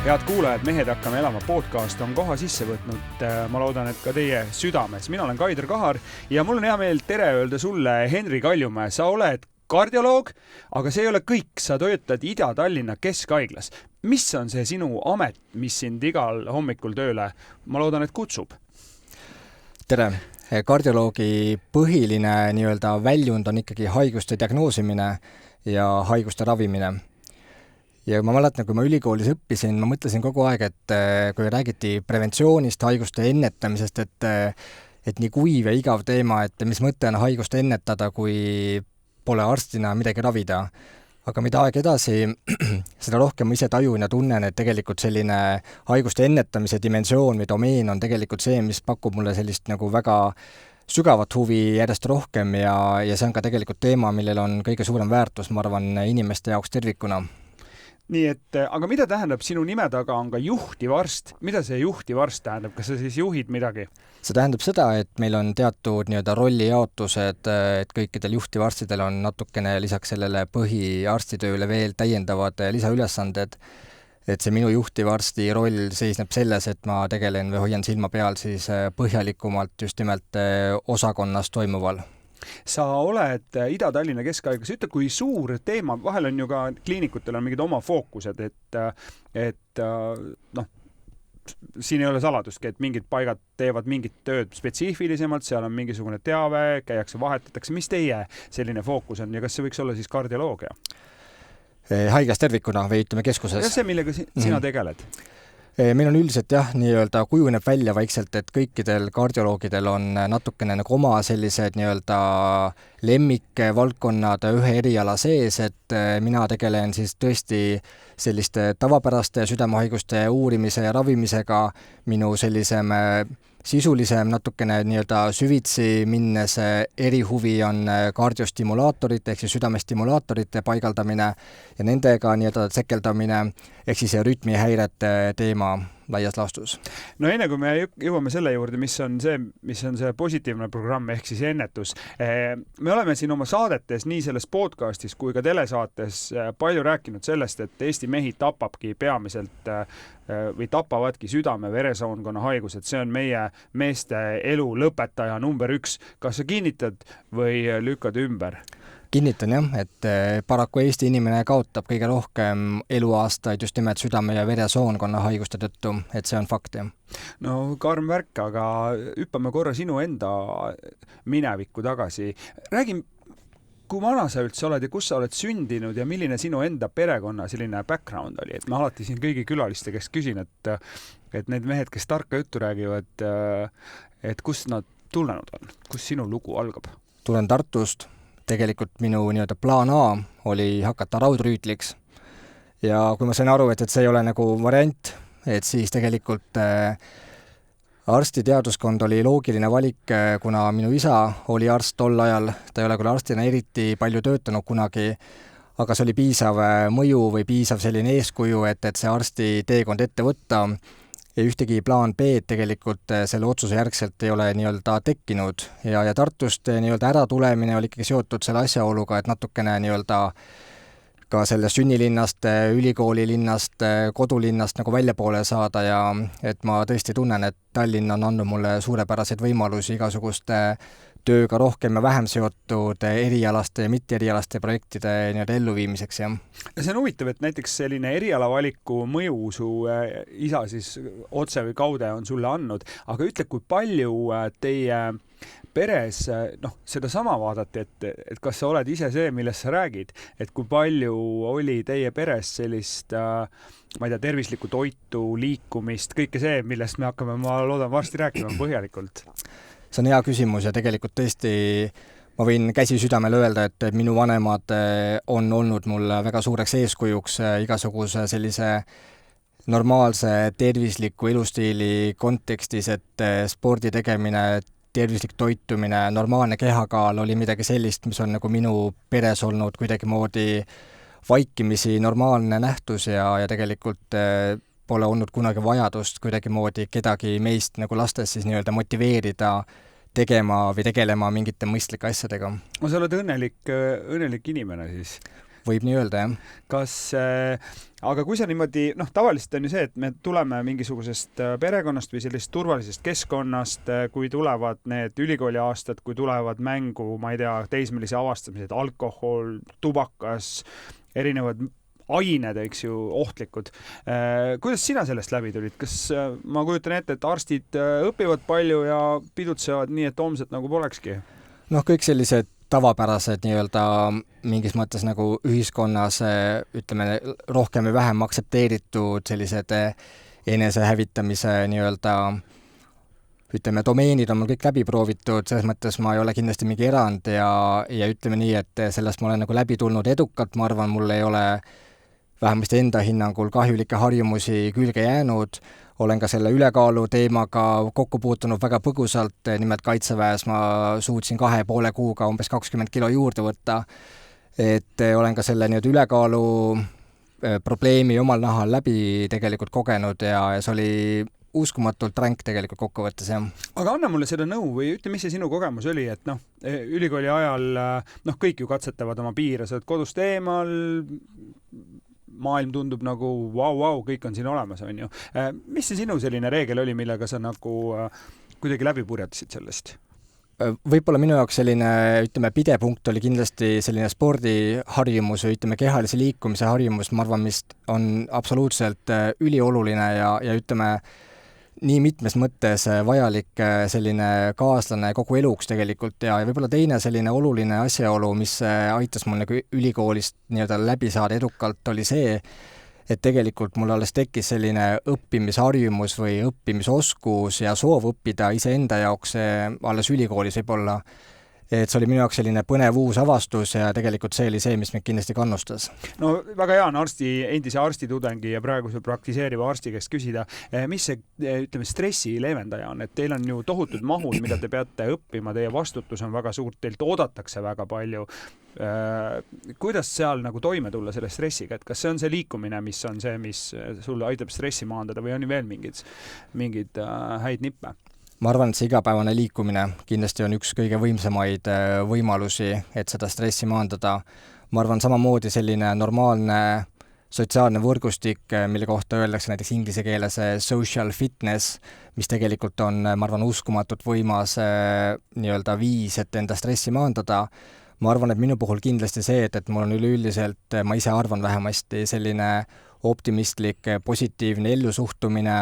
Head kuulajad, Mehed hakkame elama podcast on koha sisse võtnud, ma loodan, et ka teie südames. Mina olen Kaider Kahar ja mul on hea meel tere öelda sulle, Henri Kaljumäe. Sa oled kardioloog, aga see ei ole kõik. Sa töötad Ida-Tallinna Keskhaiglas. Mis on see sinu amet, mis sind igal hommikul tööle, ma loodan, et kutsub? Tere! Kardioloogi põhiline väljund on ikkagi haiguste diagnoosimine ja haiguste ravimine. Ja ma mäletan, kui ma ülikoolis õppisin, ma mõtlesin kogu aeg, et kui räägiti preventsioonist, haiguste ennetamisest, et nii kuiv ja igav teema, et mis mõte on haiguste ennetada, kui pole arstina midagi ravida. Aga mida aeg edasi, seda rohkem ma ise tajun ja tunnen, et tegelikult selline haiguste ennetamise dimensioon või domeen on tegelikult see, mis pakub mulle sellist nagu väga sügavat huvi järjest rohkem ja see on ka tegelikult teema, millel on kõige suurem väärtus, ma arvan, inimeste jaoks tervikuna. Nii et, aga mida tähendab sinu nime taga on ka juhtiv arst? Mida see juhtiv arst tähendab? Kas sa siis juhid midagi? See tähendab seda, et meil on teatud rollijaotused, et kõikidel juhtivarstidel on natukene lisaks sellele põhiarstitööle veel täiendavad lisaülesanded. Et see minu juhtivarsti roll seisneb selles, et ma tegelen või hoian silma peal siis põhjalikumalt just nimelt osakonnas toimuval. Sa oled Ida-Tallinna Keskhaiglas. Ütle, kui suur teema, vahel on ju ka kliinikutel on mingid oma fookused, et siin ei ole saladustki, et mingid paigad teevad mingit tööd spetsiifilisemalt, seal on mingisugune teave, käiakse, vahetatakse. Mis teie selline fookus on ja kas see võiks olla siis kardioloogia? Haiglas tervikuna või ütleme keskuses? Ja see, millega sina tegeled? Meil on üldiselt kujuneb välja vaikselt, et kõikidel kardioloogidel on natukene nagu oma sellised lemmikvaldkonnad ühe eriala sees, et mina tegelen siis tõesti selliste tavapäraste südamehaiguste uurimise ja ravimisega, minu sellisem sisulisem natukene süvitsi minnes erihuvi on kardiostimulaatorite ehk siis südamestimulaatorite paigaldamine ja nendega tsekeldamine ehk siis rütmihäirete teema laias laastus. No enne kui me jõuame selle juurde, mis on see positiivne programm ehk siis ennetus. Me oleme siin oma saadetes, nii selles podcastis kui ka telesaates palju rääkinud sellest, et Eesti mehi tapabki peamiselt või tapavadki südame-veresoonkonna haigused. See on meie meeste elu lõpetaja number 1. Kas sa kinnitad või lükkad ümber? Kinnitan jah, et paraku Eesti inimene kaotab kõige rohkem eluaastaid just nimelt südame- ja veresoonkonna haiguste tõttu, et see on fakt jah. No karm värk, aga hüppame korra sinu enda minevikku tagasi. Räägi, kui vana sa üldse oled ja kus sa oled sündinud ja milline sinu enda perekonna selline background oli? Et ma alati siin kõigi külaliste käest küsin, et need mehed, kes tarka juttu räägivad, et kust nad tulenud on? Kus sinu lugu algab? Tulen Tartust. Tegelikult minu plaan A oli hakata raudrüütliks ja kui ma sain aru, et see ei ole nagu variant, et siis tegelikult arstiteaduskond oli loogiline valik, kuna minu isa oli arst tol ajal, ta ei ole küll arstina eriti palju töötanud kunagi, aga see oli piisav mõju või piisav selline eeskuju, et see arsti teekond ette võtta. Ja ühtegi plaan B tegelikult selle otsuse järgselt ei ole tekkinud ja Tartust ära tulemine oli ikkagi seotud selle asjaoluga, et natukene ka selle sünnilinnast, ülikoolilinnast, kodulinnast nagu väljapoole saada ja et ma tõesti tunnen, et Tallinn on andnud mulle suurepäraseid võimalusi igasuguste tööga rohkem ja vähem seotud erialaste ja mitte-erialaste projektide elluviimiseks. Ja see on huvitav, et näiteks selline erialavaliku mõju su isa siis otse või kaude on sulle andnud, aga ütle, kui palju teie peres, seda sama vaadati, et kas sa oled ise see, millest sa räägid, et kui palju oli teie peres sellist, ma ei tea, tervislikku toitu, liikumist, kõike see, millest me hakkame, ma loodan varsti rääkima põhjalikult. See on hea küsimus ja tegelikult tõesti ma võin käsi südamele öelda, et minu vanemad on olnud mul väga suureks eeskujuks igasuguse sellise normaalse tervisliku elustiili kontekstis, et spordi tegemine, tervislik toitumine, normaalne kehakaal oli midagi sellist, mis on nagu minu peres olnud kuidagi moodi vaikimisi normaalne nähtus ja tegelikult pole olnud kunagi vajadust kuidagi moodi kedagi meist nagu lastes siis motiveerida tegema või tegelema mingite mõistlike asjadega. Sa oled õnnelik inimene siis. võib nii öelda, jah. Kas, aga kui sa niimoodi, tavaliselt on ju see, et me tuleme mingisugusest perekonnast või sellisest turvalisest keskkonnast, kui tulevad need ülikooliaastad, kui tulevad mängu, ma ei tea, teismelise avastamised, alkohol, tubakas, erinevad ained, eks ju, ohtlikud. Kuidas sina sellest läbi tulid? Kas ma kujutan ette, et arstid õpivad palju ja pidutsevad nii, et homset nagu polekski? Kõik sellised tavapärased nii-öelda mingis mõttes nagu ühiskonnas, ütleme, rohkem või vähem aktsepteeritud sellised enesehävitamise nii-öelda ütleme, domeenid on mul kõik läbi proovitud, selles mõttes ma ei ole kindlasti mingi erand ja ütleme nii, et sellest ma olen nagu läbi tulnud edukalt, ma arvan, mul ei ole vähemasti enda hinnangul kahjulikke harjumusi külge jäänud, olen ka selle ülekaalu teemaga kokku puutunud väga põgusalt, nimelt Kaitseväes ma suutsin 2,5 kuuga umbes 20 kilo juurde võtta, et olen ka selle nii-öelda ülekaalu probleemi omal nahal läbi tegelikult kogenud ja see oli uskumatult ränk tegelikult kokkuvõttes, jah. Aga anna mulle seda nõu või ütle, mis see sinu kogemus oli, et ülikooli ajal kõik ju katsetavad oma piire, sa oled kodust eemal, maailm tundub nagu vau, kõik on siin olemas, on ju. Mis see sinu selline reegel oli, millega sa nagu kuidagi läbi purjatasid sellest? Võib-olla minu jaoks selline, ütleme, pidepunkt oli kindlasti selline spordiharjumus või ütleme, kehalise liikumise harjumus, ma arvan, mis on absoluutselt ülioluline ja ütleme, nii mitmes mõttes vajalik selline kaaslane kogu eluks tegelikult ja võib-olla teine selline oluline asjaolu, mis aitas mul nagu ülikoolist nii-öelda läbi saada edukalt, oli see, et tegelikult mul alles tekkis selline õppimisharjumus või õppimisoskus ja soov õppida iseenda jaoks alles ülikoolis võib-olla. Et see oli minu jaoks selline põnev uus avastus ja tegelikult see oli see, mis meid kindlasti kannustas. No väga hea on endise arstitudengi ja praeguse praktiseeriva arsti käest küsida, mis see, ütleme, stressi leevendaja on, et teil on ju tohutud mahud, mida te peate õppima, teie vastutus on väga suurt, teilt oodatakse väga palju. Kuidas seal nagu toime tulla selle stressiga, et kas see on see liikumine, mis on see, mis sulle aitab stressi maandada või on veel mingid häid nippe? Ma arvan, et see igapäevane liikumine kindlasti on üks kõige võimsamaid võimalusi, et seda stressi maandada. Ma arvan, samamoodi selline normaalne sotsiaalne võrgustik, mille kohta öeldakse näiteks inglise keeles social fitness, mis tegelikult on, ma arvan, uskumatult võimas nii-öelda viis, et enda stressi maandada. Ma arvan, et minu puhul kindlasti see, et mul on üleüldiselt, ma ise arvan vähemasti selline optimistlik, positiivne ellusuhtumine,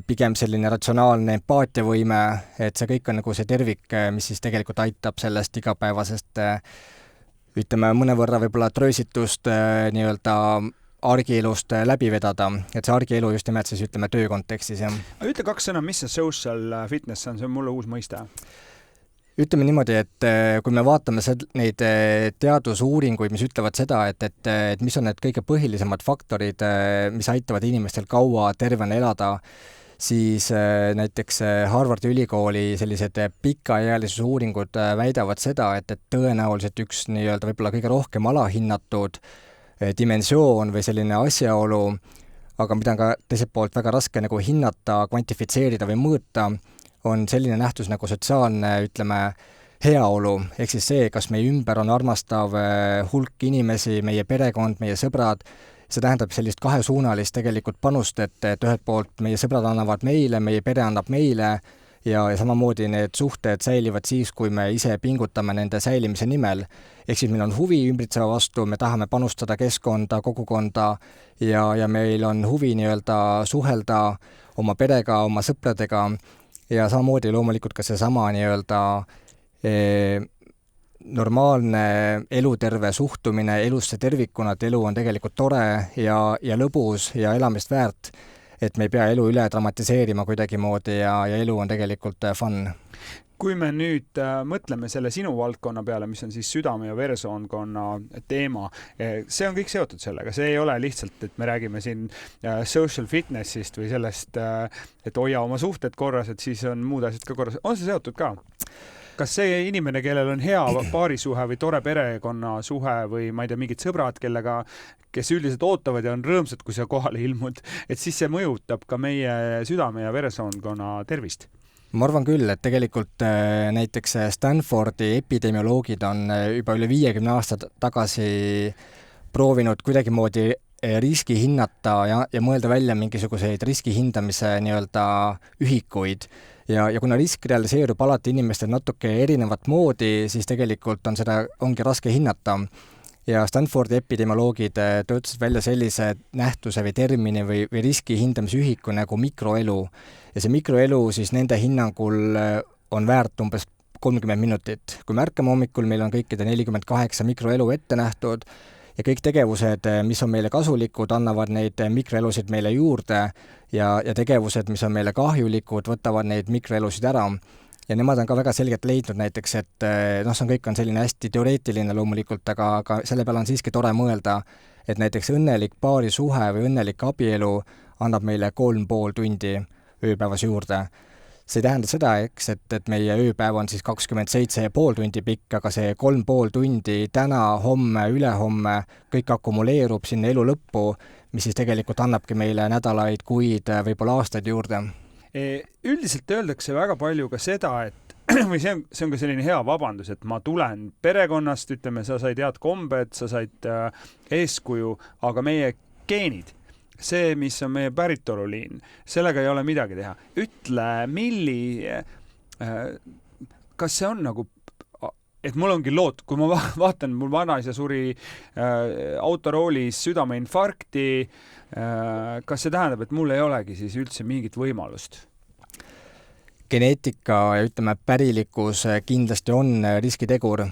pigem selline ratsionaalne empaatiavõime, et see kõik on nagu see tervik, mis siis tegelikult aitab sellest igapäevasest, ütleme, mõnevõrra võib-olla tröösitust nii-öelda argielust läbi vedada, et see argielu just nimelt siis ütleme töö kontekstis. Ütle 2 sõna, mis see social fitness on, see on mulle uus mõiste. Ütleme niimoodi, et kui me vaatame neid teadusuuringuid, mis ütlevad seda, et mis on need kõige põhilisemad faktorid, mis aitavad inimestel kaua tervena elada, siis näiteks Harvardi ülikooli sellised pikaealisuse uuringud väidavad seda, et tõenäoliselt üks nii-öelda võib-olla kõige rohkem alahinnatud dimensioon või selline asjaolu, aga mida on ka teiselt poolt väga raske nagu hinnata, kvantifitseerida või mõõta, on selline nähtus nagu sotsiaalne, ütleme, heaolu, ehk siis see, kas meie ümber on armastav hulk inimesi, meie perekond, meie sõbrad, see tähendab sellist kahesuunalist tegelikult panust, et ühelt poolt meie sõbrad annavad meile, meie pere annab meile ja samamoodi need suhted säilivad siis, kui me ise pingutame nende säilimise nimel. Ehk siis meil on huvi ümbritseva vastu, me tahame panustada keskkonda, kogukonda ja meil on huvi nii-öelda suhelda oma perega, oma sõpradega ja samamoodi loomulikult ka seesama nii-öelda normaalne eluterve suhtumine elusse tervikuna, et elu on tegelikult tore ja lõbus ja elamist väärt, et me ei pea elu üle dramatiseerima kuidagimoodi ja elu on tegelikult fun. Kui me nüüd mõtleme selle sinu valdkonna peale, mis on siis südame- ja veresoonkonna teema, see on kõik seotud sellega. See ei ole lihtsalt, et me räägime siin social fitnessist või sellest, et hoia oma suhted korras, et siis on muud asjad ka korras. On see seotud ka? Kas see inimene, kellel on hea paarisuhe või tore perekonna suhe või ma ei tea, mingid sõbrad, kes üldiselt ootavad ja on rõõmsad, kui sa kohale ilmud, et siis see mõjutab ka meie südame- ja veresoonkonna tervist? Ma arvan küll, et tegelikult näiteks Stanfordi epidemioloogid on juba üle 50 aasta tagasi proovinud kuidagimoodi riski hinnata ja mõelda välja mingisuguseid riski hindamise nii-öelda ühikuid. Ja kuna risk realiseerub alati inimestel natuke erinevat moodi, siis tegelikult ongi raske hinnata. Ja Stanfordi epidemioloogid töötasid välja sellise nähtuse või termini või riski hindamise ühiku nagu mikroelu. Ja see mikroelu siis nende hinnangul on väärt umbes 30 minutit. Kui me ärkame hommikul, meil on kõikide 48 mikroelu ette nähtud ja kõik tegevused, mis on meile kasulikud, annavad neid mikroelusid meile juurde ja tegevused, mis on meile kahjulikud, võtavad neid mikroelusid ära. Ja nemad on ka väga selgelt leidnud näiteks, et see kõik on selline hästi teoreetiline loomulikult, aga selle peale on siiski tore mõelda, et näiteks õnnelik paarisuhe või õnnelik abielu annab meile 3,5 tundi ööpäevas juurde. See ei tähenda seda, et meie ööpäev on siis 27,5 tundi pikk, aga see 3,5 tundi täna, homme, ülehomme, kõik akumuleerub sinna elu lõppu, mis siis tegelikult annabki meile nädalaid, kuid, võib-olla aastaid juurde. Üldiselt öeldakse väga palju ka seda, et või see on ka selline hea vabandus, et ma tulen perekonnast, ütleme, sa said head kombed, sa said eeskuju, aga meie geenid, see, mis on meie päritoluliin, sellega ei ole midagi teha. Ütle, kas see on nagu, et mul ongi lood, kui ma vaatan, mul vanaisa suri autoroolis südameinfarkti, kas see tähendab, et mul ei olegi siis üldse mingit võimalust? Geneetika ja ütleme pärilikkus kindlasti on riskitegur.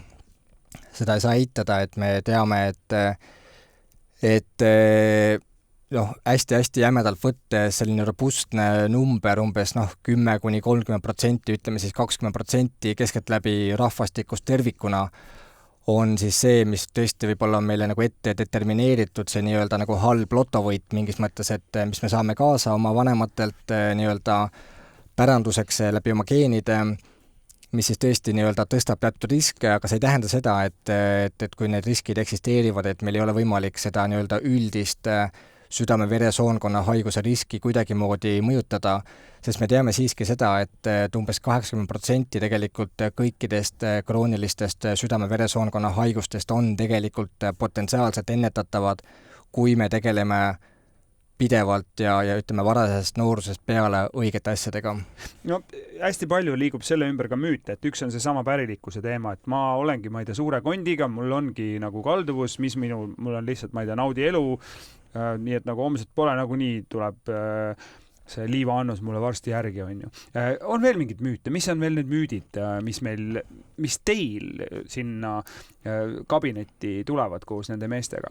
Seda ei saa eitada, et me teame, et hästi jämedalt võttes selline robustne number umbes 10–30%, ütleme siis 20% keskeltläbi rahvastikust tervikuna on siis see, mis tõesti võib-olla on meile nagu ette determineeritud, see nii-öelda nagu halb lotovõit mingis mõttes, et mis me saame kaasa oma vanematelt nii-öelda päranduseks läbi oma geenide, mis siis tõesti nii-öelda tõstab teatud riske, aga see ei tähenda seda, et kui need riskid eksisteerivad, et meil ei ole võimalik seda nii-öelda üldist südame-veresoonkonna haiguse riski kuidagimoodi mõjutada, sest me teame siiski seda, et umbes 80% tegelikult kõikidest kroonilistest südame-veresoonkonna haigustest on tegelikult potentsiaalselt ennetatavad, kui me tegeleme pidevalt ja ütleme varasest noorusest peale õigete asjadega. No hästi palju liigub selle ümber ka müüte, et üks on see sama pärilikkuse teema, et ma olengi, tea, suure kondiga, mul ongi nagu kalduvus, mul on lihtsalt, naudi elu, nii et nagu homset pole, nagunii tuleb see liivaannus mulle varsti järgi, on ju. On veel mingid müüte, mis on veel need müüdid, mis teil sinna kabinetti tulevad koos nende meestega?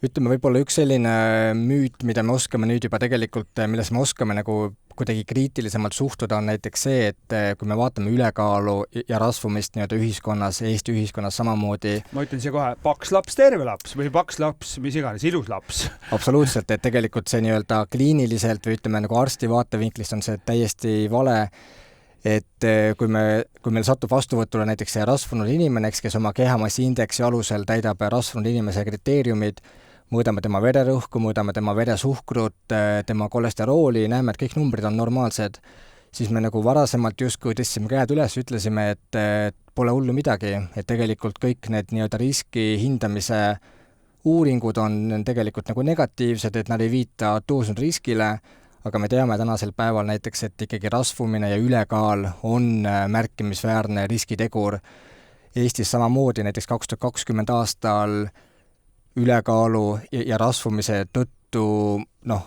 Ütleme, võib-olla üks selline müüt, mida me oskame nüüd juba tegelikult, milles me oskame nagu kuidagi kriitilisemalt suhtuda, on näiteks see, et kui me vaatame ülekaalu ja rasvumist nii-öelda ühiskonnas, Eesti ühiskonnas samamoodi. Ma ütlen siia kohe, paks laps, terve laps või paks laps, mis iganes, ilus laps. Absoluutselt, et tegelikult see nii-öelda kliiniliselt või ütleme nagu arsti vaatevinklist on see täiesti vale, et kui meil satub vastuvõtule näiteks see rasvunud inimene, kes oma kehamassiindeksi alusel täidab rasvunud inimese kriteeriumid, mõõdame tema vererõhku, mõõdame tema veresuhkrut, tema kolesterooli, näeme, et kõik numbrid on normaalsed, siis me nagu varasemalt justkui tõstsime käed üles, ütlesime, et pole hullu midagi, et tegelikult kõik need nii-öelda riski hindamise uuringud on tegelikult nagu negatiivsed, et nad ei viita tõusnud riskile, aga me teame tänasel päeval näiteks, et ikkagi rasvumine ja ülekaal on märkimisväärne riskitegur. Eestis samamoodi näiteks 2020 aastal ülekaalu ja rasvumise tõttu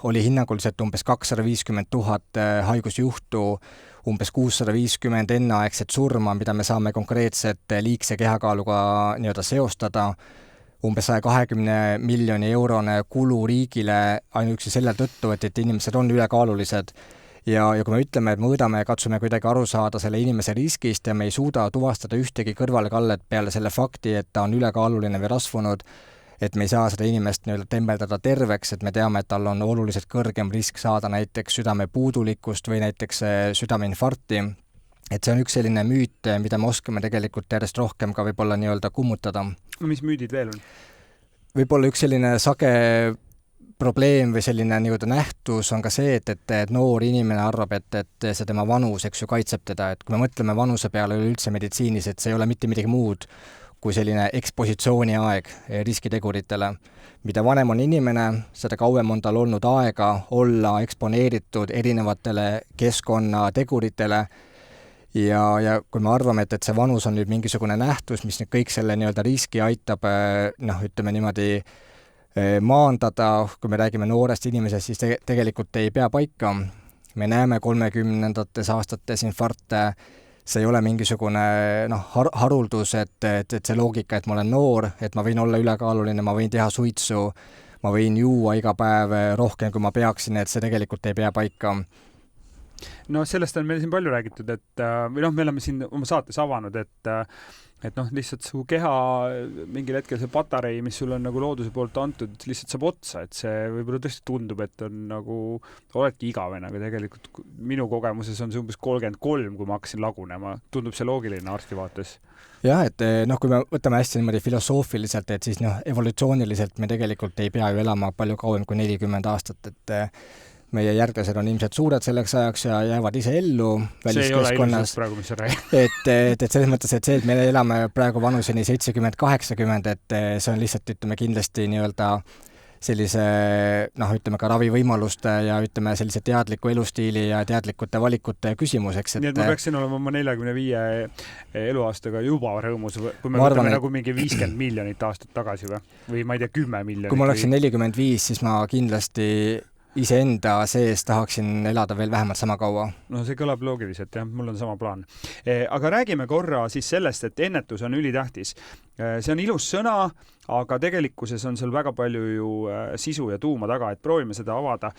oli hinnanguliselt umbes 250 000 haigusjuhtu, umbes 650 enneaegset surma, mida me saame konkreetselt liigse kehakaaluga nii-öelda seostada, umbes 120 miljoni eurone kulu riigile ainuüksi selle tõttu, et inimesed on ülekaalulised. Ja kui me ütleme, et mõõdame ja katsume kuidagi aru saada selle inimese riskist ja me ei suuda tuvastada ühtegi kõrvalekallet peale selle fakti, et ta on ülekaaluline või rasvunud, et me ei saa seda inimest nii-öelda tembeldada terveks, et me teame, et tal on oluliselt kõrgem risk saada näiteks südamepuudulikkust või näiteks südameinfarkti. Et see on üks selline müüt, mida me oskame tegelikult järjest rohkem ka võib-olla nii-öelda kummutada. Mis müüdid veel on? Võib-olla üks selline sage probleem või selline nii-öelda nähtus on ka see, et noor inimene arvab, et see tema vanus, kaitseb teda, et kui me mõtleme vanuse peale üleüldse meditsiinis, et see ei ole mitte midagi muud kui selline ekspositsiooni aeg riskiteguritele. Mida vanem on inimene, seda kauem on tal olnud aega olla eksponeeritud erinevatele keskkonnateguritele ja kui me arvame, et see vanus on nüüd mingisugune nähtus, mis nüüd kõik selle nii-öelda riski aitab, ütleme niimoodi, maandada, kui me räägime noorest inimesest, siis tegelikult ei pea paika. Me näeme 30. aastates infarkte, see ei ole mingisugune haruldus, et see loogika, et ma olen noor, et ma võin olla ülekaaluline, ma võin teha suitsu, ma võin juua iga päev rohkem, kui ma peaksin, et see tegelikult ei pea paika. No sellest on meil siin palju räägitud, või me oleme siin oma saates avanud, et lihtsalt su keha mingil hetkel see patarei, mis sul on nagu looduse poolt antud, lihtsalt saab otsa, et see võib-olla tõesti tundub, et on nagu, oledki igavene, aga tegelikult minu kogemuses on see umbes 33, kui ma hakkasin lagunema. Tundub see loogiline arsti vaates? Jah, et kui me võtame hästi niimoodi filosoofiliselt, et siis evolutsiooniliselt me tegelikult ei pea ju elama palju kauem kui 40 aastat, et meie järglased on ilmselt suured selleks ajaks ja jäävad ise ellu väliskeskkonnas. See ei ole ilmselt praegu, mis sa räägid. Et selles mõttes, et see, et me elame praegu vanuseni 70-80, et see on lihtsalt, ütleme, kindlasti nii-öelda sellise, ütleme ka ravivõimaluste ja ütleme sellise teadliku elustiili ja teadlikute valikute küsimuseks. Nii et ma peaksin olema oma 45 eluaastaga juba rõõmus, kui me võtame nagu mingi 50 miljonit aastat tagasi või ma ei tea, 10 miljonit. Kui ma oleksin 45, siis ma kindlasti iseenda sees tahaksin elada veel vähemalt sama kaua. No see kõlab loogiliselt, jah, mul on sama plaan. Aga räägime korra siis sellest, et ennetus on ülitähtis. See on ilus sõna, aga tegelikkuses on seal väga palju ju sisu ja tuuma taga, et proovime seda avada.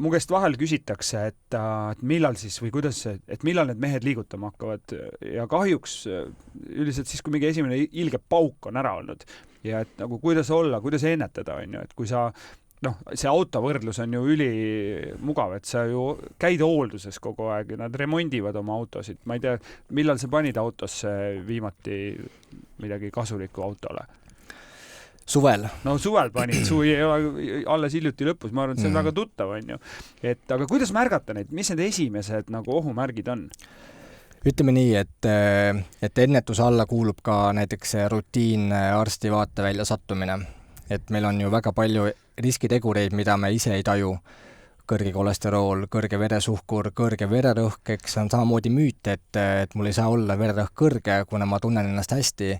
Mu käest vahel küsitakse, et millal siis või kuidas, et millal need mehed liigutama hakkavad ja kahjuks üldiselt siis, kui mingi esimene ilge pauk on ära olnud ja et nagu kuidas olla, kuidas ennetada, on ju, et kui sa, see autovõrdlus on ju ülimugav, et sa ju käid hoolduses kogu aeg ja nad remondivad oma autosid. Ma ei tea, millal sa panid autosse viimati midagi kasulikku autole? Suvel. No suvel panid, suvi ei ole alles hiljuti lõpus, ma arvan, et see on väga tuttav, on ju. Aga kuidas märgata neid, mis need esimesed nagu ohumärgid on? Ütleme nii, et ennetuse alla kuulub ka näiteks rutiin arsti vaatevälja sattumine. Et meil on ju väga palju riskitegureid, mida me ise ei taju. Kõrge kolesterool, kõrge veresuhkur, kõrge vererõhk, eks on samamoodi müüt, et mul ei saa olla vererõhk kõrge, kuna ma tunnen ennast hästi.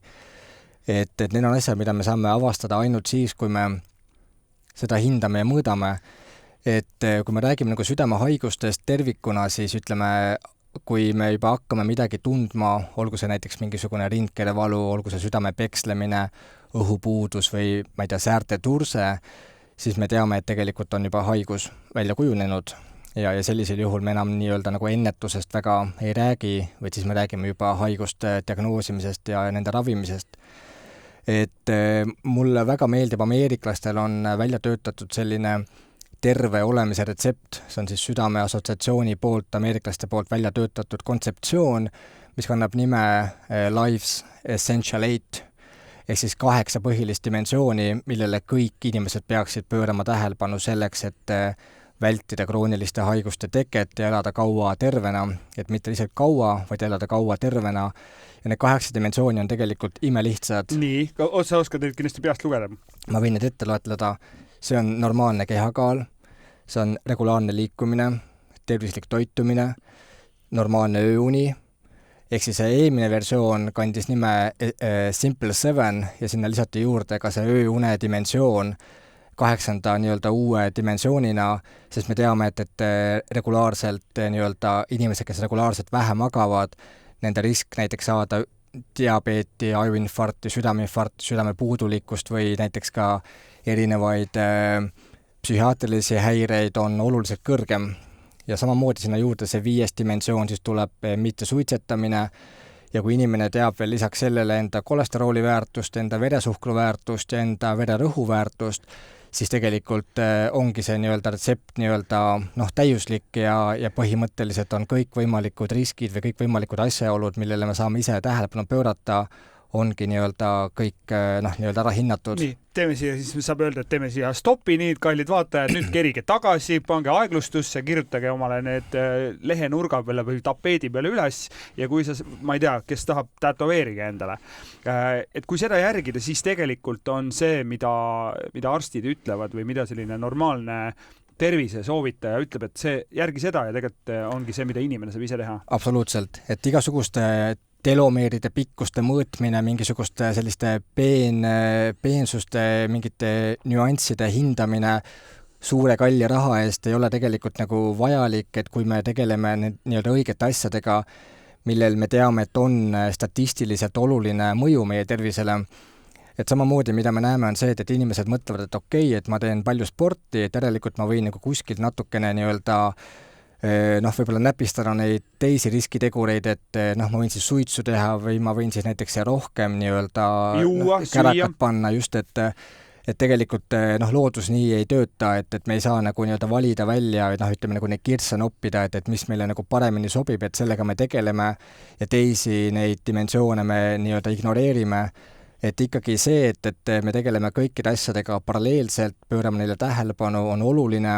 Et need on asjad, mida me saame avastada ainult siis, kui me seda hindame ja mõõdame. Et kui me räägime nagu südamehaigustest tervikuna, siis ütleme, kui me juba hakkame midagi tundma, olgu see näiteks mingisugune rindkerevalu, olgu see südame pekslemine, õhupuudus või ma ei tea, säärte turse, siis me teame, et tegelikult on juba haigus välja kujunenud ja sellisel juhul me enam nii-öelda nagu ennetusest väga ei räägi, või siis me räägime juba haiguste diagnoosimisest ja nende ravimisest. Et mulle väga meeldib, ameeriklastel on välja töötatud selline terve olemise retsept, see on siis südame assotsiatsiooni poolt, ameeriklaste poolt välja töötatud kontseptsioon, mis kannab nime Life's Essential 8, ehk siis 8 põhilist dimensiooni, millele kõik inimesed peaksid pöörama tähelepanu selleks, et vältida krooniliste haiguste teket ja elada kaua tervena, et mitte lihtsalt kaua, vaid elada kaua tervena. Ja need 8 dimensiooni on tegelikult imelihtsad. Nii, sa oskad neid kindlasti peast lugeda? Ma võin need ette loetleda. See on normaalne kehakaal, see on regulaarne liikumine, tervislik toitumine, normaalne ööuni, ehk siis see eelmine versioon kandis nime Simple 7 ja sinna lisati juurde ka see ööune dimensioon 8. nii-öelda uue dimensioonina, sest me teame, et regulaarselt nii-öelda inimesed, kes regulaarselt vähe magavad, nende risk näiteks saada diabeeti, ajuinfarkti, südameinfarkti, südamepuudulikkust või näiteks ka erinevaid psühhiaatrilisi häireid on oluliselt kõrgem. Ja samamoodi sinna juurde see 5. dimensioon siis tuleb mitte suitsetamine ja kui inimene teab veel lisaks sellele enda kolesterooli väärtust, enda veresuhkru väärtust ja enda vererõhu väärtust, siis tegelikult ongi see nii-öelda retsept nii-öelda täiuslik ja põhimõtteliselt on kõik võimalikud riskid või kõik võimalikud asjaolud, millele me saame ise tähelepanu pöörata, ongi nii-öelda kõik nii-öelda ära hinnatud. Nii, teeme siia, siis saab öelda, et teeme siia stopi, nii kallid vaatajad, nüüd kerige tagasi, pange aeglustusse, kirjutage omale need lehenurga peale või tapeedi peale üles ja kui sa, ma ei tea, kes tahab, tätoveerige endale. Et kui seda järgida, siis tegelikult on see, mida arstid ütlevad või mida selline normaalne tervise soovitaja ütleb, et see järgi seda ja tegelikult ongi see, mida inimene saab ise teha. Absoluutselt, et igasuguste telomeeride pikkuste mõõtmine, mingisuguste selliste peensuste, mingite nüansside hindamine suure kalli raha eest ei ole tegelikult nagu vajalik, et kui me tegeleme nii-öelda õigete asjadega, millel me teame, et on statistiliselt oluline mõju meie tervisele, et samamoodi, mida me näeme, on see, et inimesed mõtlevad, et okei, et ma teen palju sporti, et järelikult ma võin nagu kuskilt natukene nii-öelda võib-olla näpistada neid teisi riskitegureid, et ma võin siis suitsu teha või ma võin siis näiteks rohkem nii-öelda kärakat panna, just et tegelikult loodus nii ei tööta, et me ei saa nagu nii-öelda valida välja, ütleme nagu neid kirsse noppida, et mis meile nagu paremini sobib, et sellega me tegeleme ja teisi neid dimensioone me nii-öelda ignoreerime. Et ikkagi see, et me tegeleme kõikide asjadega paralleelselt, pöörame neile tähelepanu, on oluline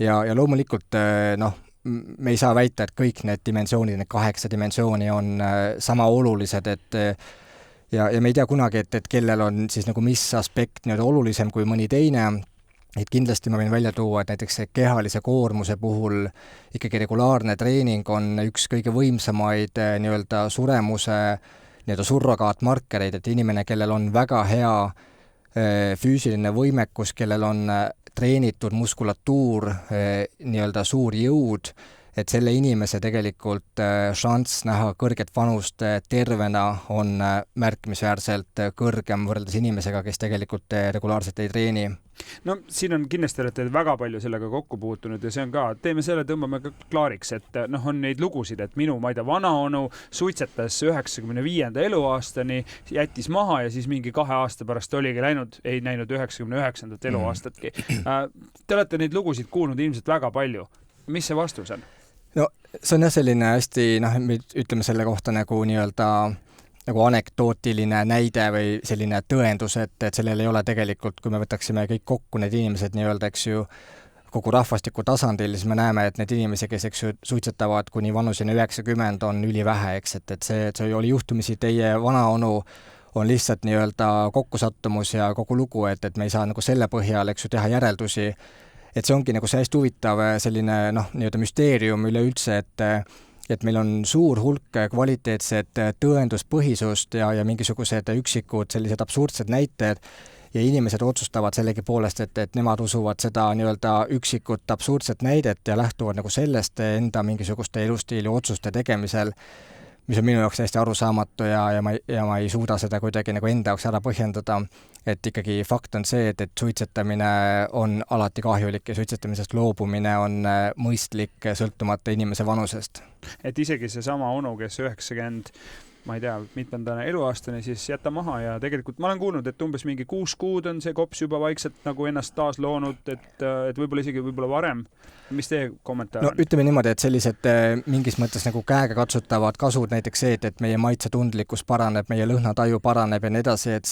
ja loomulikult me ei saa väita, et kõik need dimensioonid, need 8 dimensiooni on sama olulised, ja me ei tea kunagi, et kellel on siis nagu mis aspekt nii-öelda olulisem kui mõni teine, et kindlasti ma võin välja tuua, et näiteks kehalise koormuse puhul ikkagi regulaarne treening on üks kõige võimsamaid nii-öelda suremuse nii-öelda surrogaatmarkereid, et inimene, kellel on väga hea füüsiline võimekus, kellel on treenitud muskulatuur, nii-öelda suur jõud, et selle inimese tegelikult šanss näha kõrget vanust tervena on märkimisväärselt kõrgem võrreldes inimesega, kes tegelikult regulaarselt ei treeni. No siin on kindlasti olete väga palju sellega kokku puutunud ja see on ka, teeme selle, tõmbame ka klaariks, et on neid lugusid, et minu, ma ei tea, vanaonu suitsetas 95. eluaastani, jättis maha ja siis mingi 2 aasta pärast oligi läinud, ei näinud 99. eluaastatki. Te olete neid lugusid kuulnud ilmselt väga palju. Mis see vastus on? No see on jah selline hästi, ütleme selle kohta nagu nii-öelda nagu anekdootiline näide või selline tõendus, et sellel ei ole tegelikult, kui me võtaksime kõik kokku need inimesed nii-öelda, eks ju, kogu rahvastiku tasandil, siis me näeme, et need inimesi, kes eks ju suitsetavad kuni vanuseni 90 on ülivähe, eks, et see oli juhtumisi teie vanaonu on lihtsalt nii-öelda kokkusattumus ja kogu lugu, et me ei saa nagu selle põhjal, eks ju, teha järeldusi. Et see ongi nagu see hästi huvitav selline nii-öelda müsteerium üleüldse, et meil on suur hulk kvaliteetset tõenduspõhisust ja mingisugused üksikud sellised absurdsed näited ja inimesed otsustavad sellegi poolest, et nemad usuvad seda nii-öelda üksikut absurdset näidet ja lähtuvad nagu sellest enda mingisuguste elustiili otsuste tegemisel, mis on minu jaoks täiesti arusaamatu ja ma ei suuda seda kuidagi nagu enda jaoks ära põhjendada, et ikkagi fakt on see, et suitsetamine on alati kahjulik ja suitsetamisest loobumine on mõistlik sõltumata inimese vanusest. Et isegi see sama onu, kes 90, ma ei tea, mitmendane eluaastane, siis jätta maha ja tegelikult ma olen kuulnud, et umbes mingi 6 kuud on see kops juba vaikselt nagu ennast taas loonud, et võib-olla isegi varem. Mis teie kommentaar on? No ütleme niimoodi, et sellised mingis mõttes nagu käega katsutavad kasud, näiteks see, et meie maitsetundlikkus paraneb, meie lõhnataju paraneb ja nii edasi, et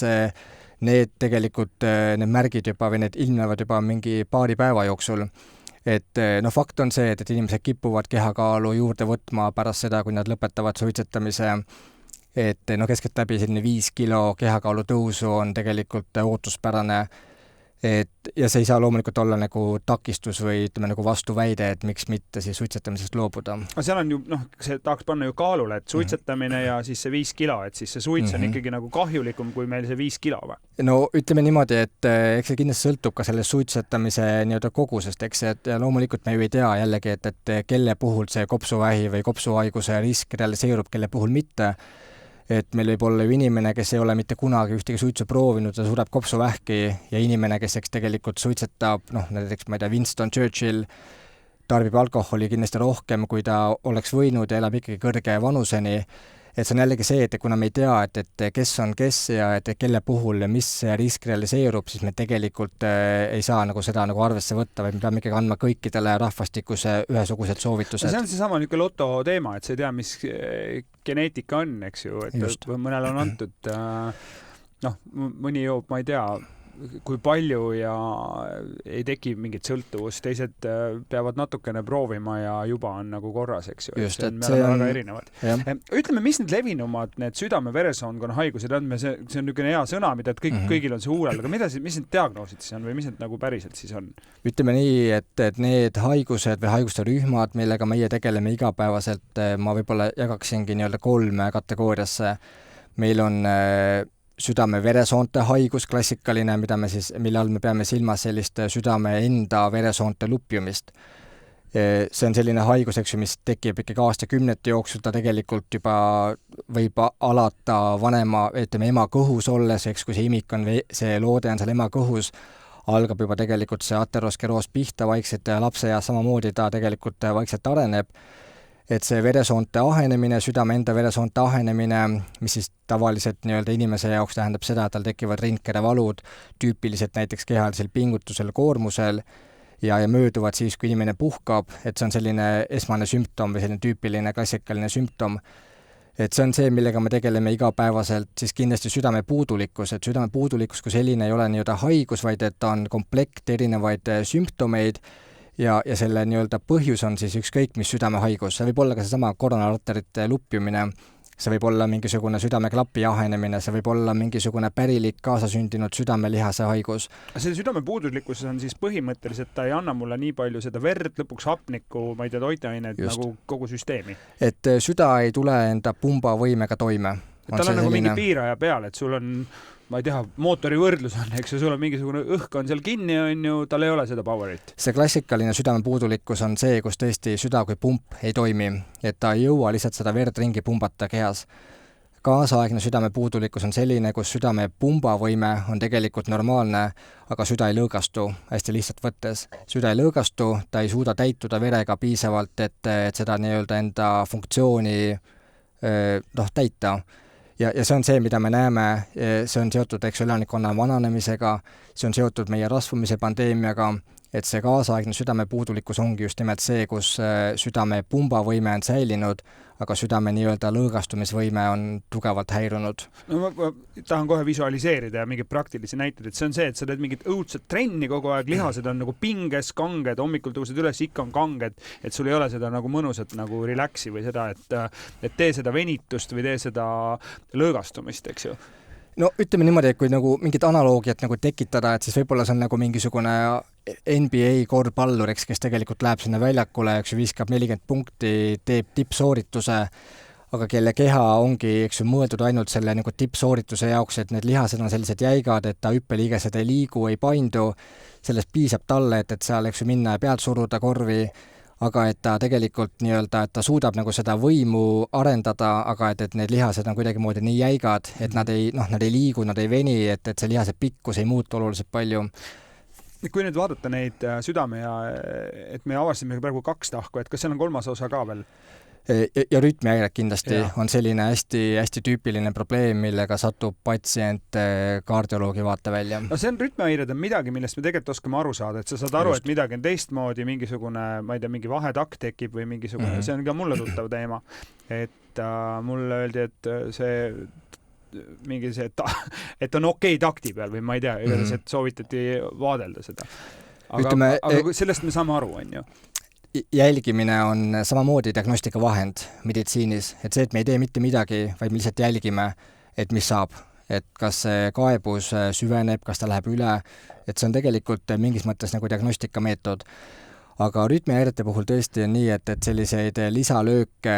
need tegelikult, need märgid juba või need ilmnevad juba mingi paari päeva jooksul. Et fakt on see, et inimesed kipuvad kehakaalu juurde võtma pärast seda, kui nad lõpetavad suitsetamise, et keskeltläbi selline 5 kilo kehakaalu tõusu on tegelikult ootuspärane, ja see ei saa loomulikult olla nagu takistus või ütleme nagu vastuväide, et miks mitte siis suitsetamisest loobuda. Aga seal on ju, see tahaks panna ju kaalule, et suitsetamine ja siis see 5 kilo, et siis see suits on ikkagi nagu kahjulikum kui meil see 5 kilo või? No ütleme niimoodi, et eks see kindlasti sõltub ka selle suitsetamise nii-öelda kogusest, eks, et loomulikult me ju ei tea jällegi, et kelle puhul see kopsuvähi või kopsuhaiguse risk realiseerub, kelle puhul mitte. Et meil võib olla ju inimene, kes ei ole mitte kunagi ühtegi suitsu proovinud, ta sureb kopsuvähki ja inimene, kes eks tegelikult suitsetab, näiteks ma ei tea, Winston Churchill tarbib alkoholi kindlasti rohkem, kui ta oleks võinud ja elab ikkagi kõrge vanuseni. et see on jällegi see, et kuna me ei tea, et kes on kes ja et kelle puhul ja mis risk realiseerub, siis me tegelikult ei saa nagu seda nagu arvesse võtta, vaid me peame ikkagi andma kõikidele rahvastikus ühesugused soovitused. See on seesama niisugune loto teema, et sa ei tea, mis geneetika on, eks ju, et just. Mõnel on antud, mõni joob, ma ei tea, kui palju ja ei teki mingit sõltuvust, teised peavad natukene proovima ja juba on nagu korras, eks ju. Just, me oleme väga erinevad. Ütleme, mis need levinumad, need südame-veresoonkonna haigused on, see on niisugune hea sõna, mida kõigil on see huulel, aga mis need diagnoosid siis on või mis need nagu päriselt siis on? Ütleme nii, et need haigused või haiguste rühmad, millega meie tegeleme igapäevaselt, ma võib-olla jagaksingi nii-öelda 3 kategooriasse. Meil on südame-veresoonte haigus, klassikaline, mille all me peame silmas sellist südame enda veresoonte lupjumist. See on selline haigus, eks ju, mis tekib ikkagi aastakümnete jooksul, ta tegelikult juba võib alata ema kõhus olles, eks kui see imik on, see loode on seal ema kõhus, algab juba tegelikult see ateroskeroos pihta vaikselt ja lapse ja samamoodi ta tegelikult vaikselt areneb. Et see veresoonte ahenemine, südame enda veresoonte ahenemine, mis siis tavaliselt nii-öelda inimese jaoks tähendab seda, et tal tekivad rindkerevalud, tüüpiliselt näiteks kehalisel pingutusel, koormusel ja mööduvad siis, kui inimene puhkab, et see on selline esmane sümptom või selline tüüpiline klassikaline sümptom. Et see on see, millega me tegeleme igapäevaselt, siis kindlasti südamepuudulikkus, et südamepuudulikkus kui selline ei ole nii-öelda haigus, vaid et ta on komplekt erinevaid sümptomeid, ja selle nii-öelda põhjus on siis ükskõik mis südamehaigus. See võib olla ka seesama koronararterite lupjumine, see võib olla mingisugune südameklapi ahenemine, see võib olla mingisugune pärilik kaasasündinud südamelihase haigus. Selle südamepuudulikkus on siis põhimõtteliselt, ta ei anna mulle nii palju seda verd, lõpuks hapnikku, ma ei tea, toitained nagu kogu süsteemi. Et süda ei tule enda pumbavõimega toime. Tal on nagu mingi piiraja peal, et sul on, ma ei tea, mootori võrdlus on, eks ju, sul on mingisugune õhk on seal kinni, on ju, tal ei ole seda powerit. See klassikaline südamepuudulikkus on see, kus tõesti süda kui pump ei toimi, et ta ei jõua lihtsalt seda verd ringi pumbata kehas. Kaasaegne südamepuudulikkus on selline, kus südame pumbavõime on tegelikult normaalne, aga süda ei lõõgastu, hästi lihtsalt võttes. Süda ei lõõgastu, ta ei suuda täituda verega piisavalt, et seda nii-öelda enda funktsiooni täita. Ja see on see, mida me näeme, see on seotud elanikkonna vananemisega, see on seotud meie rasvumise pandeemiaga, et see kaasaegne südamepuudulikkus ongi just nimelt see, kus südame pumbavõime on säilinud, aga südame nii-öelda lõõgastumisvõime on tugevalt häirunud. No ma tahan kohe visualiseerida ja mingeid praktilisi näiteid, et see on see, et sa teed mingit õudset trenni kogu aeg, lihased on nagu pinges, kanged, hommikul tõused üles, ikka on kanged, et sul ei ole seda nagu mõnusat nagu relaxi või seda, et tee seda venitust või tee seda lõõgastumist, eks ju. No ütleme niimoodi, et kui nagu mingit analoogiat nagu tekitada, et siis võib-olla see on nagu mingisugune NBA korvpallur, kes tegelikult läheb sinna väljakule, eks ju, viskab 40 punkti, teeb tippsoorituse, aga kelle keha ongi, eks ju, mõeldud ainult selle nagu tippsoorituse jaoks, et need lihased on sellised jäigad, et ta hüppeliigesed ei liigu, ei paindu, sellest piisab talle, et seal, eks ju, minna ja pealt suruda korvi, aga et ta tegelikult nii-öelda, et ta suudab nagu seda võimu arendada, aga et need lihased on kuidagimoodi nii jäigad, et nad ei liigu, nad ei veni, et see lihase pikkus ei muutu oluliselt palju. Kui nüüd vaadata neid südame ja et me avasime praegu 2 tahku, et kas seal on 3. osa ka veel? Ja rütmihäired kindlasti on selline hästi tüüpiline probleem, millega satub patsient kardioloogi vaatevälja. No see on rütmihäired on midagi, millest me tegelikult oskame aru saada, et sa saad aru, et midagi on teistmoodi, mingisugune, ma ei tea, mingi vahetakt tekib või mingisugune, see on ka mulle tuttav teema. Et mulle öeldi, et see mingi see, et on okei takti peal või ma ei tea, et soovitati vaadelda seda. Aga sellest me saame aru, on ju. Jälgimine on samamoodi diagnostikavahend meditsiinis, et see, et me ei tee mitte midagi, vaid me lihtsalt jälgime, et mis saab, et kas see kaebus süveneb, kas ta läheb üle, et see on tegelikult mingis mõttes nagu diagnostikameetod. Aga rütmihäirete puhul tõesti on nii, et selliseid lisalööke,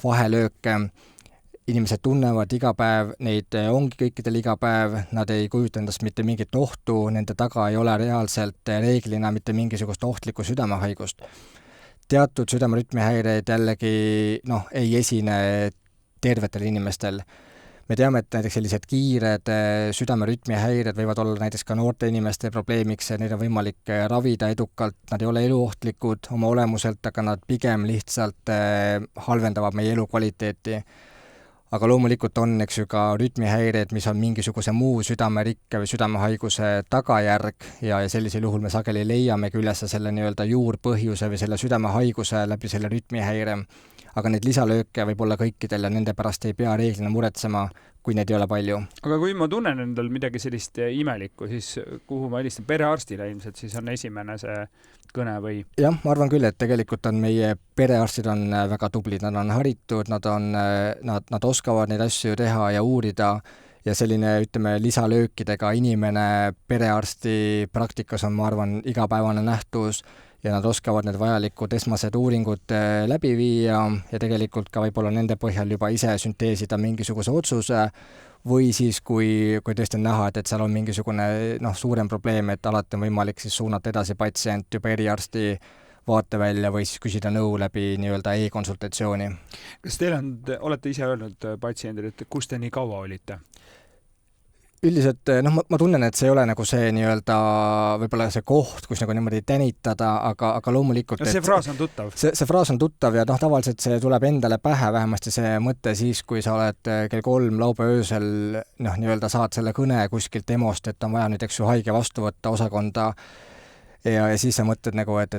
vahelööke, inimesed tunnevad iga päev, neid ongi kõikidel iga päev, nad ei kujuta endast mitte mingit ohtu, nende taga ei ole reaalselt reeglina mitte mingisugust ohtlikku südamehaigust. Teatud südamerütmihäireid jällegi ei esine tervetel inimestel. Me teame, et näiteks sellised kiired südamerütmihäired võivad olla näiteks ka noorte inimeste probleemiks ja neid on võimalik ravida edukalt, nad ei ole eluohtlikud oma olemuselt, aga nad pigem lihtsalt halvendavad meie elukvaliteeti. aga loomulikult on, eks ju, ka rütmihäired, mis on mingisuguse muu südamerikke või südamehaiguse tagajärg ja sellisel juhul me sageli leiamegi üles selle nii-öelda juurpõhjuse või selle südamehaiguse läbi selle rütmihäire. Aga neid lisalööke võib olla kõikidel ja nende pärast ei pea reeglina muretsema, kui neid ei ole palju. Aga kui ma tunnen endal midagi sellist imelikku, siis kuhu ma helistan? Perearstile ilmselt siis on esimene see kõne või? Jah, ma arvan küll, et tegelikult on meie perearstid on väga tublid, nad on haritud, nad oskavad neid asju teha ja uurida ja selline, ütleme, lisalöökidega inimene perearsti praktikas on, ma arvan, igapäevane nähtus ja nad oskavad need vajalikud esmased uuringud läbi viia ja tegelikult ka võib-olla nende põhjal juba ise sünteesida mingisuguse otsuse või siis, kui tõesti on näha, et seal on mingisugune suurem probleem, et alati on võimalik siis suunata edasi patsient juba eriarsti vaatevälja või siis küsida nõu läbi nii-öelda e-konsultatsiooni. Kas teil olete ise öelnud patsiendile, et kus te nii kaua olite? Üldiselt, ma tunnen, et see ei ole nagu see nii-öelda võib-olla see koht, kus nagu niimoodi tänitada, aga loomulikult... See fraas on tuttav. See fraas on tuttav ja tavaliselt see tuleb endale pähe, vähemasti see mõte siis, kui sa oled kell 3 laupäeva öösel nii-öelda saad selle kõne kuskilt EMO-st, et on vaja nüüd, eks ju, haige vastu võtta osakonda ja siis sa mõtled nagu, et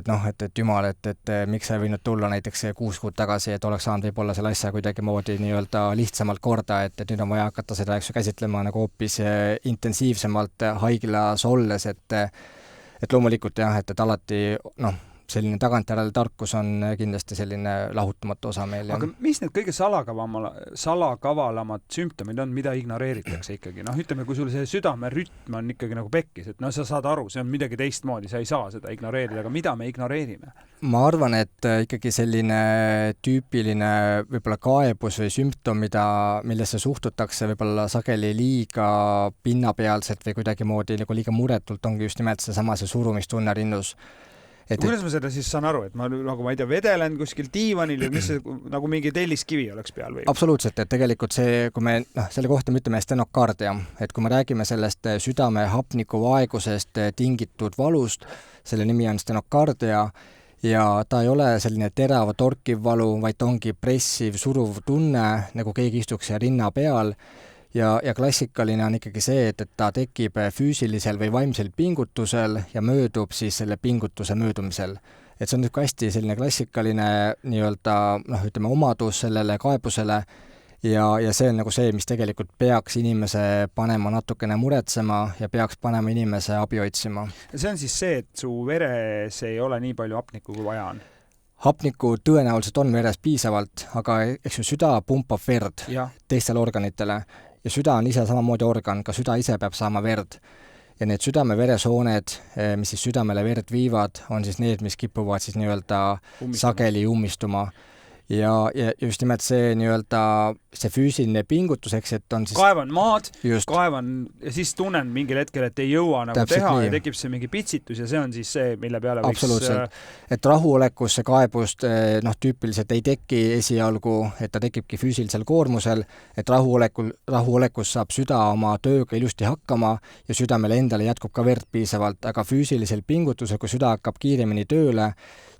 jumal, et miks sa ei võinud tulla näiteks 6 kuud tagasi, et oleks saanud võib-olla selle asja kuidagi moodi nii-öelda lihtsamalt korda, et nüüd on vaja hakata seda, eks ju, käsitlema nagu hoopis intensiivsemalt haiglas olles, et loomulikult jah, et alati selline tagantjärele tarkus on kindlasti selline lahutamatu osa meil. Aga mis need kõige salakavalamad sümptomid on, mida ignoreeritakse ikkagi? Ütleme, kui sul see südamerütm on ikkagi nagu pekkis, et sa saad aru, see on midagi teistmoodi, sa ei saa seda ignoreerida, aga mida me ignoreerime? Ma arvan, et ikkagi selline tüüpiline võib-olla kaebus või sümptom, millesse suhtutakse võib-olla sageli liiga pinnapealselt või kuidagi moodi nagu liiga muretult, ongi just nimelt see surumistunne rinnus. Kuidas ma seda siis saan aru, et ma ei tea, vedelen kuskil diivanil ja mis see nagu mingi telliskivi oleks peal või? Absoluutselt, et tegelikult see, kui me selle kohta me ütleme stenokardia, et kui me räägime sellest südame hapnikuvaegusest tingitud valust, selle nimi on stenokardia ja ta ei ole selline terav torkiv valu, vaid ongi pressiv, suruv tunne, nagu keegi istuks rinna peal. Ja klassikaline on ikkagi see, et ta tekib füüsilisel või vaimsel pingutusel ja möödub siis selle pingutuse möödumisel. Et see on hästi selline klassikaline nii-öelda, ütleme, omadus sellele kaebusele ja see on nagu see, mis tegelikult peaks inimese panema natukene muretsema ja peaks panema inimese abi otsima. See on siis see, et su veres ei ole nii palju hapnikku, kui vaja on? Hapnikku tõenäoliselt on veres piisavalt, aga eks ju süda pumpab verd teistele organitele. Ja süda on ise samamoodi organ, ka süda ise peab saama verd. Ja need südame-veresooned, mis siis südamele verd viivad, on siis need, mis kipuvad siis nii-öelda sageli ummistuma. Ja just nimelt see nii-öelda see füüsiline pingutus, eks, et on siis... Kaevan maad, kaevan ja siis tunnen mingil hetkel, et ei jõua nagu täpselt teha nii. Ja tekib see mingi pitsitus ja see on siis see, mille peale võiks... Absoluutselt. Et rahuolekus see kaebust tüüpiliselt ei teki esialgu, et ta tekibki füüsilisel koormusel, et rahuolekus saab süda oma tööga ilusti hakkama ja südamele endale jätkub ka verd piisavalt, aga füüsilisel pingutusel, kui süda hakkab kiiremini tööle,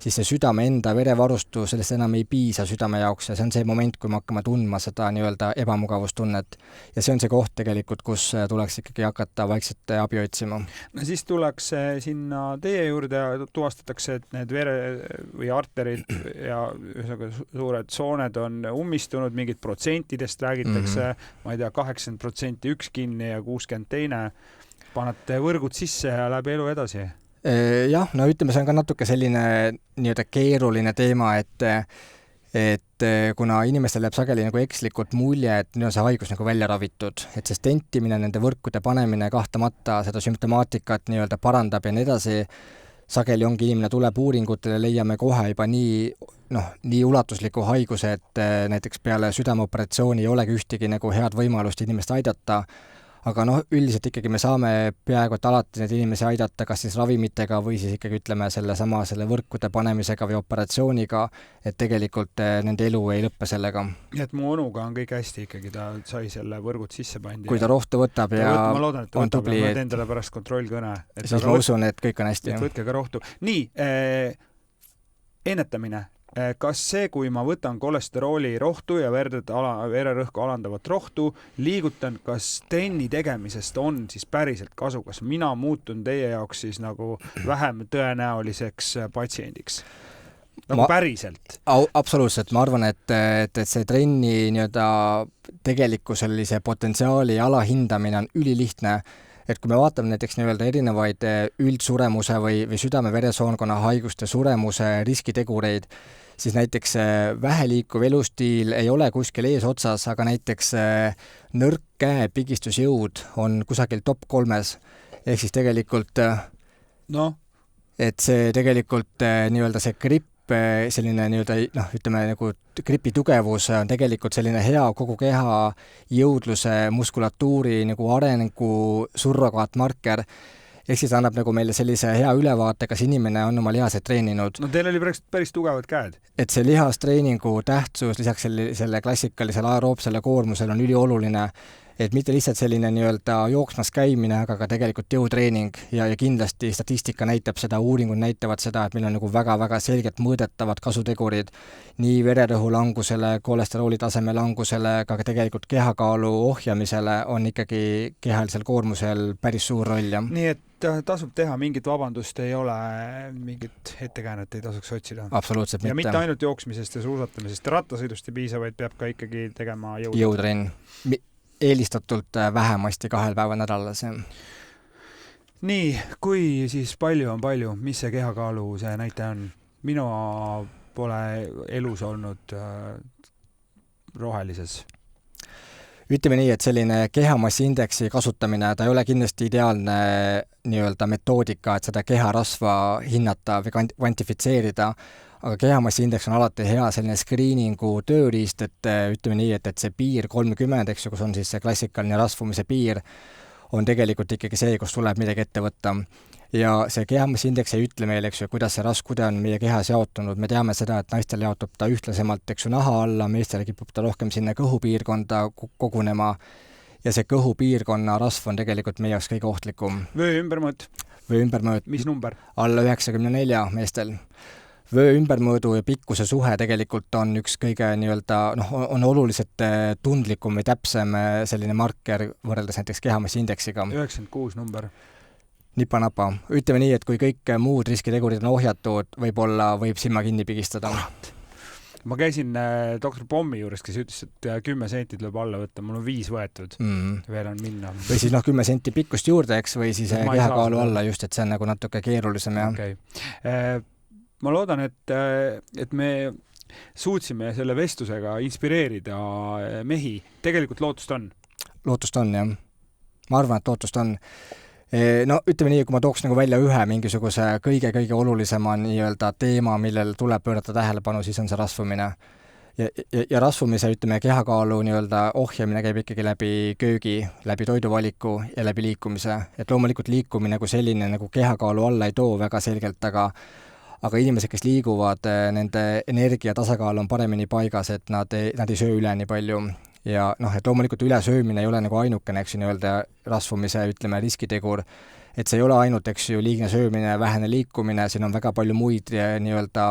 siis see südame enda verevarustu, sellest enam ei piisa südame jaoks ja see on see moment, kui me hakkame tundma seda nii-öelda ebamugavustunnet. Ja see on see koht tegelikult, kus tuleks ikkagi hakata vaikselt abi otsima. No siis tuleks sinna teie juurde ja tuvastatakse, et need vere või arterid ja suured sooned on ummistunud, mingid protsentidest räägitakse, ma ei tea, 80% üks kinni ja 60 teine. Panete võrgud sisse ja läheb elu edasi. Jah, ütleme, see on ka natuke selline nii-öelda keeruline teema, et kuna inimestel jääb sageli nagu ekslikult mulje, et nüüd on see haigus nagu välja ravitud, et see stentimine, nende võrkude panemine kahtlemata seda sümptomaatikat nii-öelda parandab ja nii edasi, sageli ongi inimene tuleb uuringutele, leiame kohe juba nii ulatusliku haiguse, et näiteks peale südameoperatsiooni ei olegi ühtegi nagu head võimalust inimest aidata, aga üldiselt ikkagi me saame peaaegu et alati need inimesi aidata kas siis ravimitega või siis ikkagi ütleme selle võrkude panemisega või operatsiooniga, et tegelikult nende elu ei lõppe sellega. Ja et mu onuga on kõik hästi ikkagi, ta sai selle võrgud sisse pandi. Kui ta rohtu võtab ja ma loodan, et ta võtab ja ma teen talle pärast kontrollkõne. Siis ma usun, et kõik on hästi. Et võtke ka rohtu. Nii, ennetamine. kas see, kui ma võtan kolesterooli rohtu ja vererõhku alandavat rohtu, liigutan, kas trenni tegemisest on siis päriselt kasu, kas mina muutun teie jaoks siis nagu vähem tõenäoliseks patsiendiks? Nagu päriselt? Absoluutselt, ma arvan, et see trenni nii-öelda tegeliku sellise potentsiaali alahindamine on ülilihtne, et kui me vaatame näiteks nii-öelda erinevaid üldsuremuse või südame-veresoonkonna haiguste suremuse riskitegureid, siis näiteks väheliikuv elustiil ei ole kuskil eesotsas, aga näiteks nõrk käe pigistusjõud on kusagil top 3. Ehk siis tegelikult, et see tegelikult nii-öelda see gripp, selline nii-öelda, ütleme nagu gripi tugevus on tegelikult selline hea kogu keha jõudluse muskulatuuri nagu arengu surrogaatmarker. Ehk siis annab nagu meile sellise hea ülevaate, kas inimene on oma lihased treeninud. No teil oli päris tugevad käed. Et see lihastreeningu tähtsus lisaks selle klassikalisele aeroobsele koormusele on ülioluline, et mitte lihtsalt selline nii-öelda jooksmas käimine, aga ka tegelikult jõutreening ja kindlasti statistika näitab seda, uuringud näitavad seda, et meil on nagu väga-väga selgelt mõõdetavad kasutegurid nii vererõhu langusele, kolesterooli taseme langusele, aga ka tegelikult kehakaalu ohjamisele on ikkagi kehalisel koormusel päris suur roll. Nii et tasub teha, mingit vabandust ei ole, mingit ettekäänet ei tasuks otsida. Absoluutselt mitte. Ja mitte ainult jooksmisest ja suusatamisest, rattasõidust ei piisa, vaid peab ka ikkagi tegema jõutrenn. Eelistatult vähemasti 2 päeva nädalas. Nii, kui siis palju, mis see kehakaalu see näitaja on? Minu pole elus olnud rohelises. Ütleme nii, et selline kehamassiindeksi kasutamine, ta ei ole kindlasti ideaalne nii-öelda metoodika, et seda keharasva hinnata või kvantifitseerida, aga kehamassiindeks on alati hea selline screeningu tööriist, et ütleme nii, et see piir 30, eks ju, kus on siis see klassikaline rasvumise piir, on tegelikult ikkagi see, kus tuleb midagi ette võtta. Ja see kehamassiindeks ei ütle meile, eks ju, kuidas see raskude on meie kehas jaotunud. Me teame seda, et naistel jaotub ta ühtlasemalt, eks ju, naha alla, meestel kipub ta rohkem sinna kõhupiirkonda kogunema ja see kõhupiirkonna rasv on tegelikult meie jaoks kõige ohtlikum. Vöö ümbermõõt. Mis number? Alla 94 meestel. Vöö ümbermõõdu ja pikkuse suhe tegelikult on üks kõige nii-öelda, on oluliselt tundlikum või täpsem selline marker võrreldes näiteks kehamassiindeksiga. 96 number. Nipa-napa. Ütleme nii, et kui kõik muud riskitegurid on ohjatud, võib silma kinni pigistada. Ma käisin doktor Pommi juures, kes ütles, et 10 senti tuleb alla võtta, mul on 5 võetud. Veel on minna. Või siis 10 senti pikkust juurde, eks, või siis kehakaalu alla just, et see on nagu natuke keerulisem. Okay. Ma loodan, et me suutsime selle vestlusega inspireerida mehi. Tegelikult lootust on? Lootust on, jah. Ma arvan, et lootust on. Ütleme nii, kui ma tooks nagu välja ühe mingisuguse kõige olulisema nii-öelda teema, millel tuleb pöörata tähelepanu, siis on see rasvumine. Ja rasvumise, ütleme, kehakaalu nii-öelda ohjamine käib ikkagi läbi köögi, läbi toiduvaliku ja läbi liikumise. Et loomulikult liikumine kui selline nagu kehakaalu alla ei too väga selgelt, aga inimesed, kes liiguvad, nende energia tasakaal on paremini paigas, et nad ei söö üle nii palju. Ja et loomulikult ülesöömine ei ole nagu ainukene, eks ju, nii-öelda rasvumise, ütleme, riskitegur. Et see ei ole ainult, eks ju, liigne söömine, vähene liikumine, siin on väga palju muid nii-öelda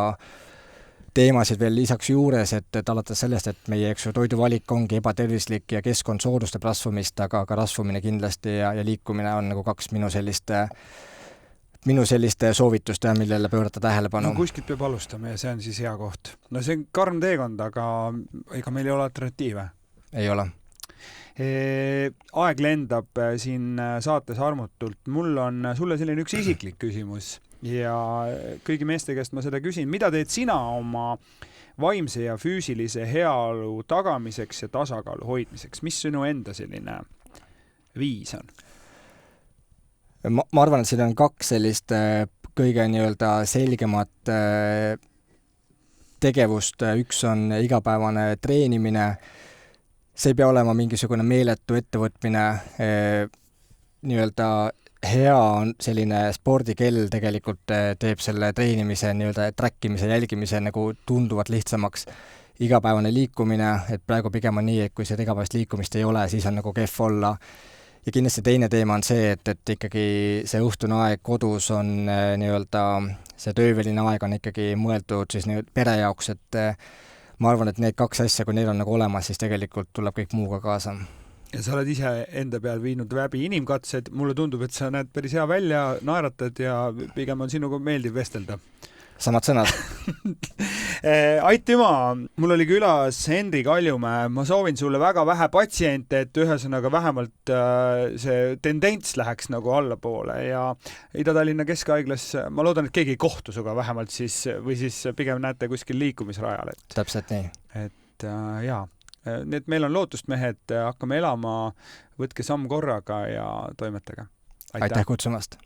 teemasid veel lisaks juures, et alates sellest, et meie, eks ju, toiduvalik ongi ebatervislik ja keskkond soodustab rasvumist, aga ka rasvumine kindlasti ja liikumine on nagu 2 minu selliste soovitust, millele pöörata tähelepanu. Kuskilt peab alustama ja see on siis hea koht. See on karm teekond, aga ega meil ei ole alternatiive. Ei ole. Aeg lendab siin saates armutult. Mul on sulle selline üks isiklik küsimus ja kõigi meeste käest ma seda küsin. Mida teed sina oma vaimse ja füüsilise heaolu tagamiseks ja tasakaalu hoidmiseks? Mis sinu enda selline viis on? Ma arvan, et siin on 2 sellist kõige nii-öelda selgemat tegevust. Üks on igapäevane treenimine. See ei pea olema mingisugune meeletu ettevõtmine. Nii-öelda hea on selline spordikell tegelikult teeb selle treenimise, nii-öelda trackimise, jälgimise nagu tunduvalt lihtsamaks. Igapäevane liikumine, et praegu pigem on nii, et kui see igapäevast liikumist ei ole, siis on nagu kehv olla. ja kindlasti teine teema on see, et ikkagi see õhtune aeg kodus on nii-öelda, see tööväline aeg on ikkagi mõeldud siis pere jaoks, et ma arvan, et need kaks asja, kui neil on nagu olemas, siis tegelikult tuleb kõik muuga kaasa. Ja sa oled ise enda peal viinud läbi inimkatsed, mulle tundub, et sa näed päris hea välja, naeratad ja pigem on sinuga meeldiv vestelda. Samad sõnad. Aitüma, mul oli külas Henri Kaljumäe, ma soovin sulle väga vähe patsiente, et ühesõnaga vähemalt see tendents läheks nagu allapoole ja Ida-Tallinna Keskhaiglas, ma loodan, et keegi ei kohtu suga vähemalt siis, või siis pigem näete kuskil liikumisrajal. Täpselt nii. Et jaa. Nii et meil on lootust, mehed, hakkame elama, võtke samm korraga ja toimetage. Aitäh kutsumast!